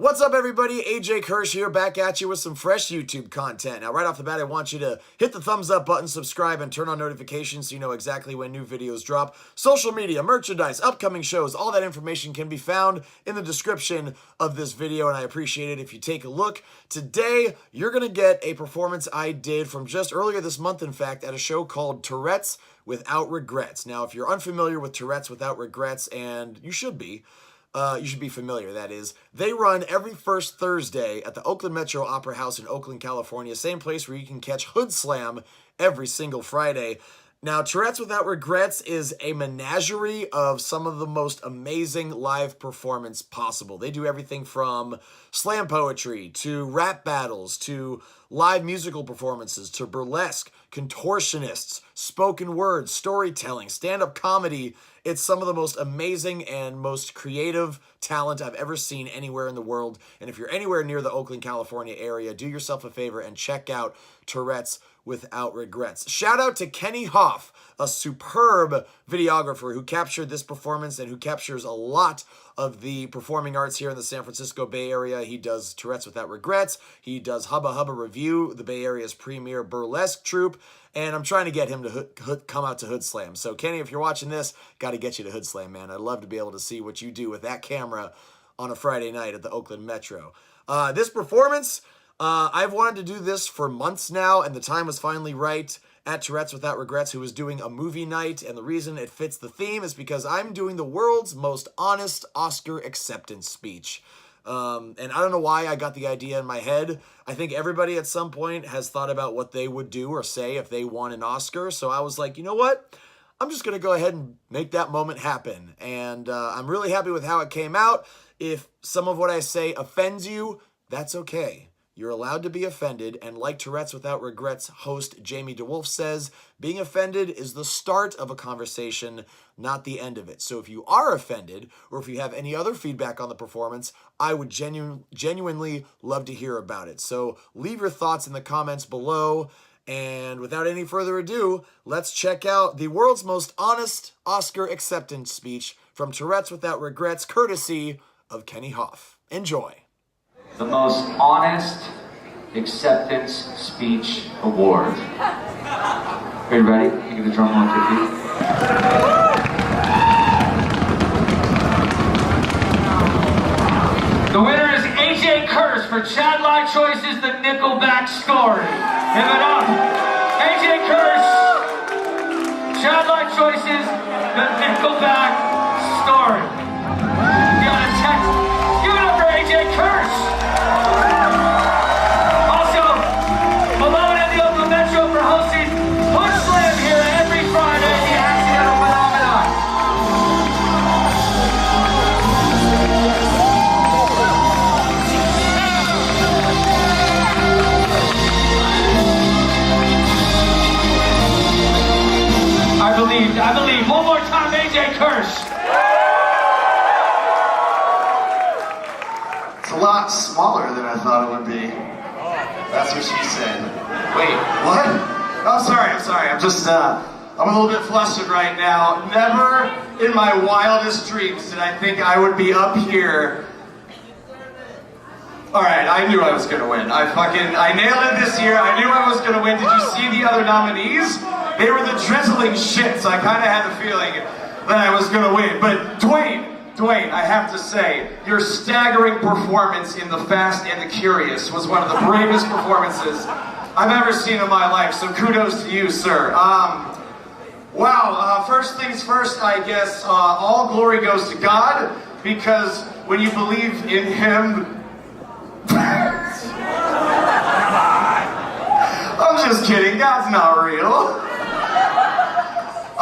What's up, everybody? AJ Kirsch here, back at you with some fresh YouTube content. Now, right off the bat, I want you to hit the thumbs up button, subscribe, and turn on notifications so you know exactly when new videos drop. Social media, merchandise, upcoming shows, all that information can be found in the description of this video, and I appreciate it if you take a look. Today, you're going to get a performance I did from just earlier this month, in fact, at a show called Tourette's Without Regrets. Now, if you're unfamiliar with Tourette's Without Regrets, and you should be familiar, that is. They run every first Thursday at the Oakland Metro Opera House in Oakland, California. Same place where you can catch Hoodslam every single Friday. Now, Tourette's Without Regrets is a menagerie of some of the most amazing live performance possible. They do everything from slam poetry to rap battles to live musical performances to burlesque, contortionists, spoken word, storytelling, stand-up comedy. It's some of the most amazing and most creative talent I've ever seen anywhere in the world. And if you're anywhere near the Oakland, California area, do yourself a favor and check out Tourette's Without Regrets. Shout out to Kenny Hoff, a superb videographer who captured this performance and who captures a lot of the performing arts here in the San Francisco Bay Area. He does Tourette's Without Regrets. He does Hubba Hubba Review, the Bay Area's premier burlesque troupe. And I'm trying to get him to come out to Hoodslam. So, Kenny, if you're watching this, got to get you to Hoodslam, man. I'd love to be able to see what you do with that camera on a Friday night at the Oakland Metro. This performance, I've wanted to do this for months now, and the time was finally right at Tourette's Without Regrets, who was doing a movie night. And the reason it fits the theme is because I'm doing the world's most honest Oscar acceptance speech. And I don't know why I got the idea in my head. I think everybody at some point has thought about what they would do or say if they won an Oscar. So I was like, you know what? I'm just going to go ahead and make that moment happen. And I'm really happy with how it came out. If some of what I say offends you, that's okay. You're allowed to be offended, and like Tourette's Without Regrets host Jamie DeWolf says, being offended is the start of a conversation, not the end of it. So if you are offended, or if you have any other feedback on the performance, I would genuinely love to hear about it. So leave your thoughts in the comments below, and without any further ado, let's check out the world's most honest Oscar acceptance speech from Tourette's Without Regrets, courtesy of Kenny Hoff. Enjoy. The most honest acceptance speech award. Are you ready? You get the drum roll, Tiffy. The winner is AJ Kirsch for Chad Live Choices, The Nickelback Story. Give it up. AJ Kirsch, Chad Live Choices, The Nickelback Story. You got a text. Give it up for AJ Kirsch. Also, Malone and the Oakland Metro for hosting Hoodslam here every Friday, the accidental phenomenon. I believe. One more time, AJ Kirsch. It's a lot smaller than I thought it would be. That's what she said. Wait, what? Oh, I'm sorry. I'm a little bit flustered right now. Never in my wildest dreams did I think I would be up here. Alright, I knew I was gonna win. I nailed it this year. I knew I was gonna win. Did you see the other nominees? They were the drizzling shits. I kind of had the feeling that I was gonna win. But Dwayne, I have to say, your staggering performance in The Fast and the Curious was one of the bravest performances I've ever seen in my life, so kudos to you, sir. Wow, first things first, I guess, all glory goes to God, because when you believe in Him... I'm just kidding, God's not real.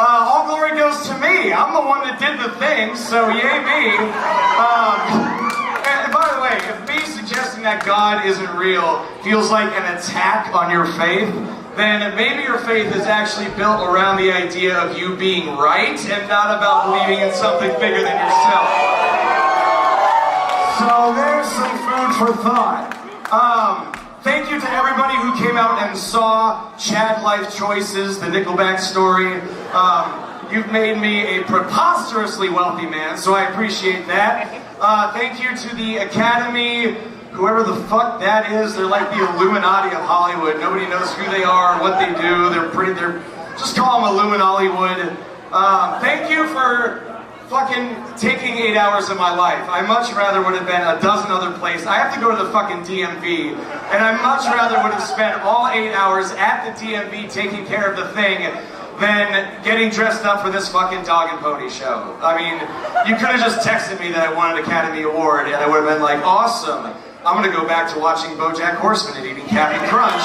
All glory goes to me. I'm the one that did the thing, so yay me. And by the way, if me suggesting that God isn't real feels like an attack on your faith, then maybe your faith is actually built around the idea of you being right and not about believing in something bigger than yourself. So there's some food for thought. Thank you to everybody who came out and saw Chad Life Choices, The Nickelback Story. You've made me a preposterously wealthy man, so I appreciate that. Thank you to the Academy, whoever the fuck that is. They're like the Illuminati of Hollywood. Nobody knows who they are, what they do. They're just call them Illuminollywood. Thank you for fucking taking 8 hours of my life. I much rather would have been a dozen other places. I have to go to the fucking DMV, and I much rather would have spent all 8 hours at the DMV taking care of the thing than getting dressed up for this fucking dog and pony show. I mean, you could have just texted me that I won an Academy Award, and I would have been like, awesome. I'm gonna go back to watching BoJack Horseman and eating Captain Crunch.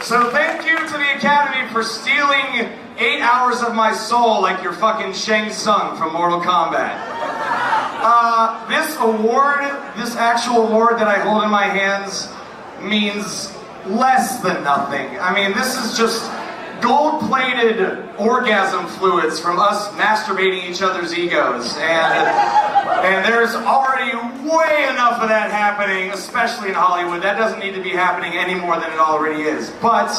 So thank you to the Academy for stealing 8 hours of my soul like you're fucking Shang Tsung from Mortal Kombat. This award, this actual award that I hold in my hands, means less than nothing. I mean, this is just gold-plated orgasm fluids from us masturbating each other's egos. And there's already way enough of that happening, especially in Hollywood. That doesn't need to be happening any more than it already is. But,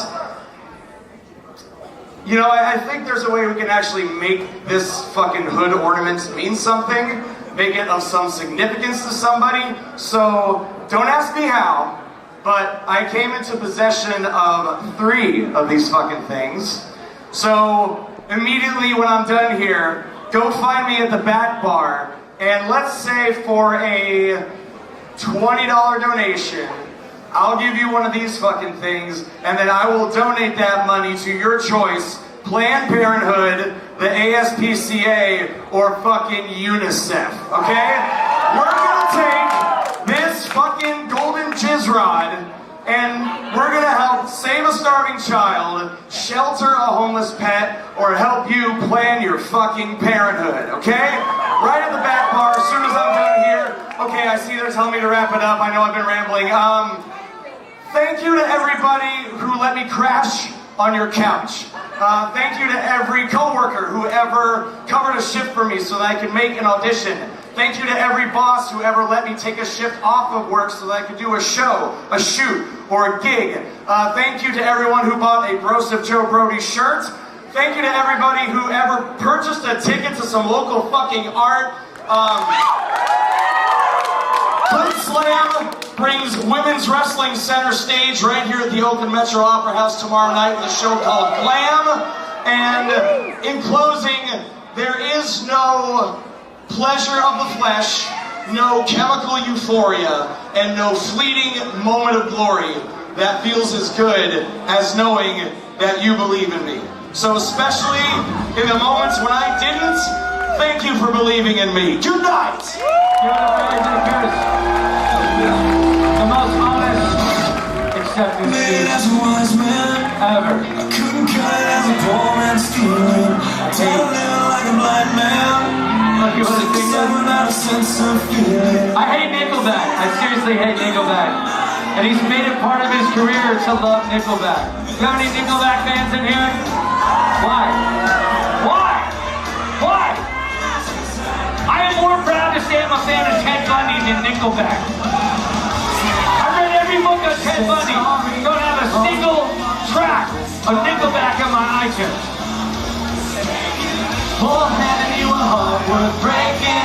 you know, I think there's a way we can actually make this fucking hood ornament mean something, make it of some significance to somebody. So, don't ask me how, but I came into possession of 3 of these fucking things. So, immediately when I'm done here, go find me at the back bar, and let's say for a $20 donation, I'll give you one of these fucking things, and then I will donate that money to your choice, Planned Parenthood, the ASPCA, or fucking UNICEF, okay? We're gonna take this fucking golden jizz rod, and we're gonna help save a starving child, shelter a homeless pet, or help you plan your fucking parenthood, okay? Right at the back bar, as soon as I'm done here. Okay, I see they're telling me to wrap it up. I know I've been rambling. Thank you to everybody who let me crash on your couch. Thank you to every coworker who ever covered a shift for me so that I could make an audition. Thank you to every boss who ever let me take a shift off of work so that I could do a show, a shoot, or a gig. Thank you to everyone who bought a Broseph Joe Brody shirt. Thank you to everybody who ever purchased a ticket to some local fucking art. Hoodslam brings women's wrestling center stage right here at the Oakland Metro Opera House tomorrow night with a show called Glam. And in closing, there is no pleasure of the flesh, no chemical euphoria, and no fleeting moment of glory that feels as good as knowing that you believe in me. So especially in the moments when I didn't, thank you for believing in me. Good night! The most honest acceptance speech ever. I couldn't cut it as a poor man stealing. Tell living like a blind man. Without a sense of feeling. I hate Nickelback. I seriously hate Nickelback. And he's made it part of his career to love Nickelback. You have any Nickelback fans in here? Why? Why? Why? I am more proud to say I'm a fan of Ted Bundy than Nickelback. I read every book on Ted Bundy. Don't have a single track of Nickelback on my iTunes. Paul had a new heart worth breaking.